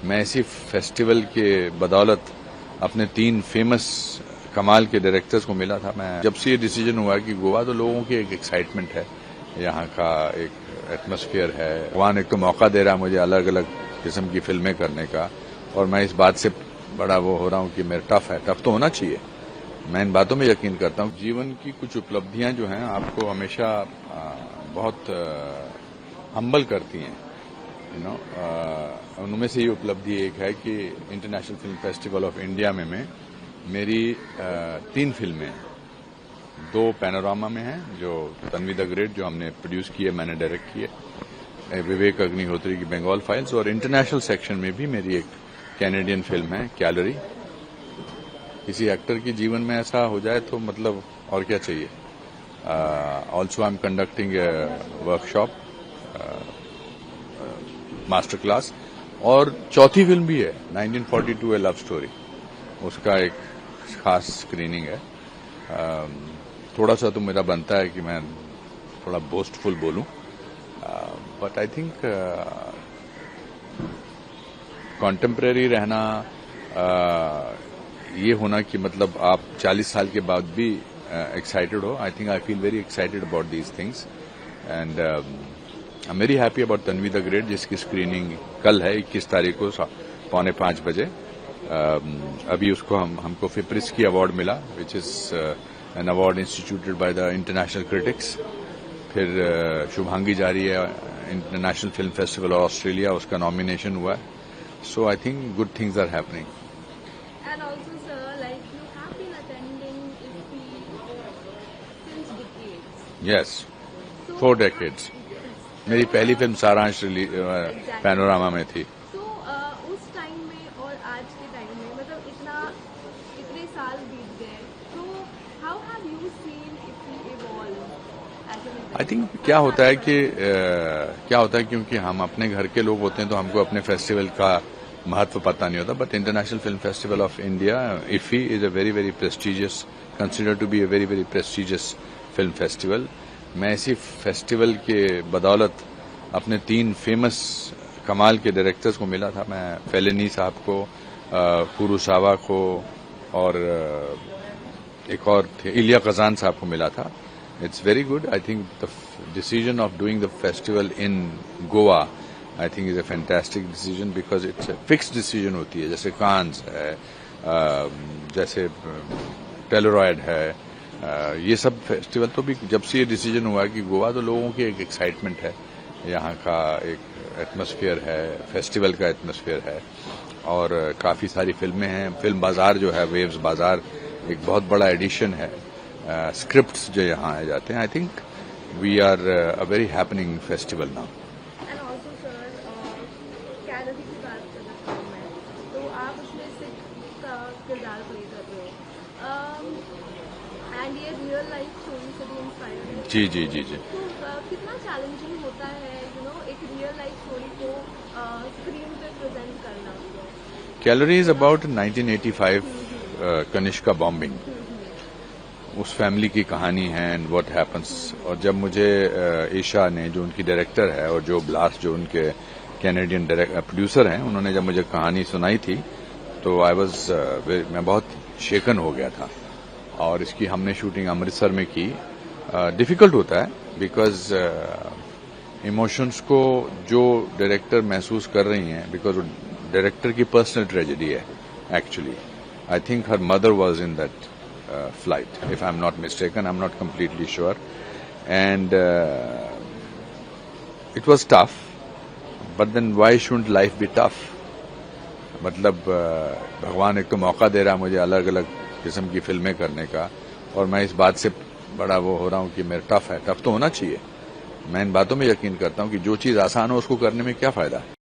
मैं इसी फेस्टिवल के बदौलत अपने 3 फेमस कमाल के डायरेक्टर्स को मिला था। मैं जब से ये डिसीजन हुआ कि गोवा तो लोगों की एक एक्साइटमेंट है, यहाँ का एक एटमॉस्फेयर है, भगवान एक तो मौका दे रहा है मुझे अलग अलग किस्म की फिल्में करने का, और मैं इस बात से बड़ा वो हो रहा हूँ कि मेरा टफ तो होना चाहिए। मैं इन बातों में यकीन करता हूँ। जीवन की कुछ उपलब्धियां जो हैं आपको हमेशा बहुत हम्बल करती हैं, उनमें से ये उपलब्धि एक है कि international film festival of India में मेरी 3 फिल्में, 2 पैनोरामा में हैं जो तन्वी द ग्रेट जो हमने प्रोड्यूस की है, मैंने डायरेक्ट की है, विवेक अग्निहोत्री की बंगाल फाइल्स, और इंटरनेशनल सेक्शन में भी मेरी एक कैनेडियन फिल्म है कैलोरी। किसी एक्टर के जीवन में ऐसा हो जाए तो मतलब और क्या चाहिए। Also I am conducting A workshop, master class, और चौथी फिल्म भी है 1942 ए लव स्टोरी, उसका एक खास स्क्रीनिंग है। थोड़ा सा तो मेरा बनता है कि मैं थोड़ा बोस्टफुल बोलूं, बट आई थिंक कॉन्टेम्परेरी रहना, ये होना कि मतलब आप 40 साल के बाद भी एक्साइटेड हो, I think I feel very excited about these things, and I am very happy about Tanvi the great जिसकी स्क्रीनिंग कल है 21 तारीख को 4:45 बजे। अभी उसको हमको फिप्रिस की अवार्ड मिला, which is an award instituted by the international critics. फिर शुभांगी जारी है इंटरनेशनल फिल्म फेस्टिवल ऑस्ट्रेलिया, उसका नॉमिनेशन हुआ है। So I think good things are happening. And also, sir, like you have been attending IFFI since decades. Yes, So 4 decades. मेरी पहली film सारांश पैनोरामा में थी। तो उस टाइम में और आज के टाइम में मतलब इतने साल बीत गए, तो how have you seen IFFI evolve as an? I think क्या होता है क्योंकि हम अपने घर के लोग होते हैं तो हमको अपने फेस्टिवल का महत्व पता नहीं होता, but international film festival of India IFFI is a very very prestigious, consider to be a very very prestigious film festival. मैं इसी फेस्टिवल के बदौलत अपने 3 फेमस कमाल के डायरेक्टर्स को मिला था। मैं फेलिनी साहब को, कुरुसावा को, और एक और थे इलिया कजान साहब को मिला था। It's very good. I think the decision of doing the festival in Goa I think is a fantastic decision, because it's a fix decision होती है, जैसे कांस है, जैसे टेलोरॉयड है, ये सब फेस्टिवल तो भी जब से ये डिसीजन हुआ कि गोवा तो लोगों की एक एक्साइटमेंट है, यहाँ का एक एटमॉस्फेयर है, फेस्टिवल का एटमॉस्फेयर है, और काफी सारी फिल्में हैं। फिल्म बाजार जो है, वेव्स बाजार एक बहुत बड़ा एडिशन है, स्क्रिप्ट्स जो यहाँ आए जाते हैं। I think we are a very happening festival now. And also sir, calorie की बात करना चाहूँ मैं, तो आप उसमें सिख का किरदार प्ले कर रहे हो, एंड ये रियल लाइफ स्टोरी से भी इंस्पायर्ड है। जी जी जी जी। तो कितना चैलेंजिंग होता है एक रियल लाइफ स्टोरी को स्क्रीन पे प्रेजेंट करना? Calorie is about 1985 Kanishka bombing, उस फैमिली की कहानी है एंड व्हाट हैपेंस। और जब मुझे ईशा ने, जो उनकी डायरेक्टर है, और जो ब्लास्ट जो उनके कैनेडियन प्रोड्यूसर हैं, उन्होंने जब मुझे कहानी सुनाई थी तो मैं बहुत शेकन हो गया था। और इसकी हमने शूटिंग अमृतसर में की। डिफिकल्ट होता है बिकॉज इमोशंस को जो डायरेक्टर महसूस कर रही हैं, बिकॉज डायरेक्टर की पर्सनल ट्रेजेडी है actually. I think her mother was in that flight, if I'm not mistaken. I'm not completely sure. And it was tough, but then why shouldn't life be tough? मतलब भगवान एक तो मौका दे रहा है मुझे अलग अलग किस्म की फिल्में करने का, और मैं इस बात से बड़ा वो हो रहा हूँ कि मेरा टफ तो होना चाहिए। मैं इन बातों में यकीन करता हूँ कि जो चीज़ आसान हो उसको करने में क्या फायदा है।